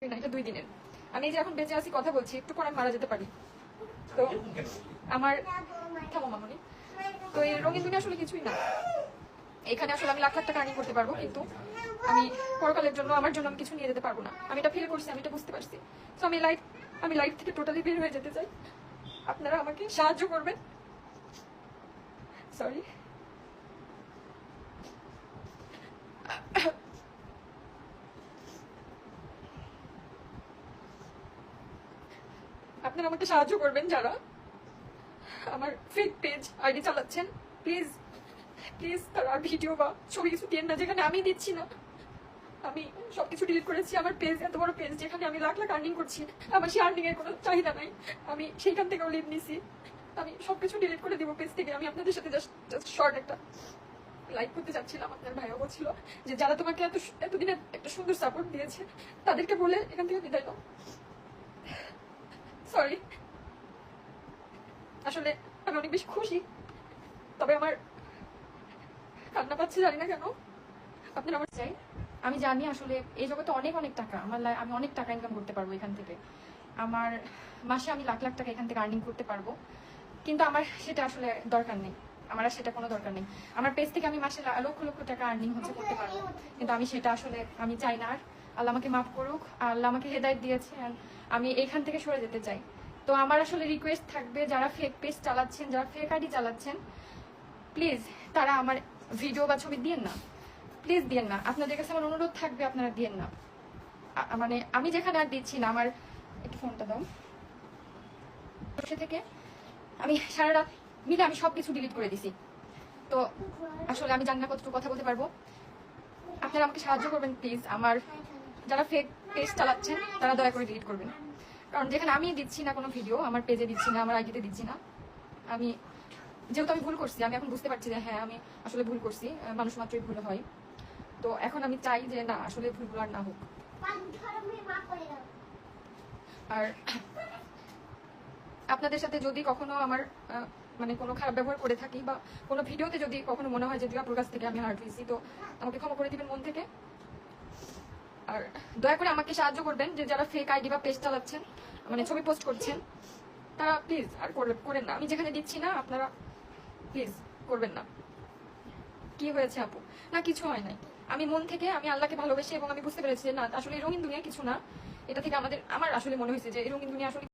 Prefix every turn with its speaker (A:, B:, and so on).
A: না, এটা 2 দিনের। আমি এই যে এখন বেঁচে আছি, কথা বলছি, একটু পর আমি মারা যেতে পারি। তো আমার থামো মামনি। তো এই রঙিন দুনিয়া আসলে কিছুই না। এখানে আসলে আমি লাখ লাখ টাকা আর্নিং করতে পারবো, কিন্তু আমি পরকালের জন্য আমার জন্য আমি কিছু নিয়ে যেতে পারবো না। আমি এটা ফিল করছি, আমি এটা বুঝতে পারছি। তো আমি লাইফ থেকে টোটালি বের হয়ে যেতে চাই। আপনারা আমাকে সাহায্য করবেন। সরি। আপনারা আমাকে সাহায্য করবেন যারা আমার ফেক পেজ আইডি চালাচ্ছেন। প্লিজ প্লিজ তারা ভিডিও বা ছবি কিছু দিন না, যেখানে আমি দিচ্ছি না। আমি সবকিছু ডিলিট করেছি। আমার পেজ এত বড় পেজ, যেখানে আমি লাখ লাখ আর্নিং করছি, আমার সেই আর্নিং এর কোনো চাহিদা নাই। আমি সেইখান থেকেও লিভ নিছি। আমি সবকিছু ডিলিট করে দিব পেজ থেকে। আমি আপনাদের সাথে জাস্ট শর্ট একটা লাইক করতে চাচ্ছিলাম। আপনার ভাইও বলছিল যে যারা তোমাকে এতদিনে একটা সুন্দর সাপোর্ট দিয়েছে, তাদেরকে বলে এখান থেকে বিদায় দাও। সরি। আসলে আমি অনেক বেশি খুশি, তবে আমার কান্না পাচ্ছে, জানি না কেন। আপনারা আমার চাই। আমি জানি আসলে এই জগতে অনেক অনেক টাকা, আমি অনেক টাকা ইনকাম করতে পারবো এখান থেকে। আমার মাসে আমি লাখ লাখ টাকা এখান থেকে আর্নিং করতে পারবো, কিন্তু আমার সেটা আসলে দরকার নেই। আমার আর সেটা কোনো দরকার নেই। আমার পেজ থেকে আমি মাসে লক্ষ লক্ষ টাকা আর্নিং করতে পারবো, কিন্তু আমি সেটা আসলে আমি চাই না। আর আল্লাহ আমাকে মাফ করুক, আল্লাহ আমাকে হেদায়েত দিয়েছে, আমি এখান থেকে সরে যেতে চাই। তো আমার আসলে রিকোয়েস্ট থাকবে, যারা ফেক পেজ চালাচ্ছেন, যারা ফেক আইডি চালাচ্ছেন, প্লিজ তারা আমার ভিডিও বা ছবি দিয়েন না। প্লিজ দিয়েন না। আপনাদের কাছে আমার অনুরোধ থাকবে, আপনারা দিয়েন না। মানে আমি যেখানে আর দিচ্ছি না, আমার একটু ফোনটা দাও। বসে থেকে আমি সারা রাত মিলে আমি সবকিছু ডিলিট করে দিছি। তো আসলে আমি জানি না কতটুকু কথা বলতে পারবো। আপনারা আমাকে সাহায্য করবেন প্লিজ। আমার যারা ফেক পেজ চালাচ্ছেন, তারা দয়া করে ডিলিট করবেন। কারণ যেখানে আমি দিচ্ছি না কোনো ভিডিও, আমার পেজে দিচ্ছি না, আমার আইডিতে দিচ্ছি না। আমি যেহেতু আমি ভুল করছি, আমি এখন বুঝতে পারছি যে হ্যাঁ আমি আসলে ভুল করছি। মানুষ মাত্রই ভুল হয়। তো এখন আমি চাই যে না, আসলে ভুলগুলো আর না হোক। আর আপনাদের সাথে যদি কখনো আমার মানে কোনো খারাপ ব্যবহার করে থাকি, বা কোনো ভিডিওতে যদি কখনো মনে হয় যে আপুর কাছ থেকে আমি হার্ট হয়েছি, তো আমাকে ক্ষমা করে দিবেন মন থেকে। আর দয়া করে আমাকে সাহায্য করবেন, যে যারা ফেক আইডি বা পেজ চালাচ্ছেন, মানে ছবি পোস্ট করছেন, তারা প্লিজ আর করেন না। আমি যেখানে দিচ্ছি না, আপনারা প্লিজ করবেন না। কি হয়েছে আপু? না, কিছু হয় নাই। আমি মন থেকে আমি আল্লাহকে ভালোবেসে, এবং আমি বুঝতে পেরেছি যে না, আসলে এই রঙিন দুনিয়া কিছু না। এটা থেকে আমার আসলে মনে হয়েছে যে এই রঙিন দুনিয়া আসলে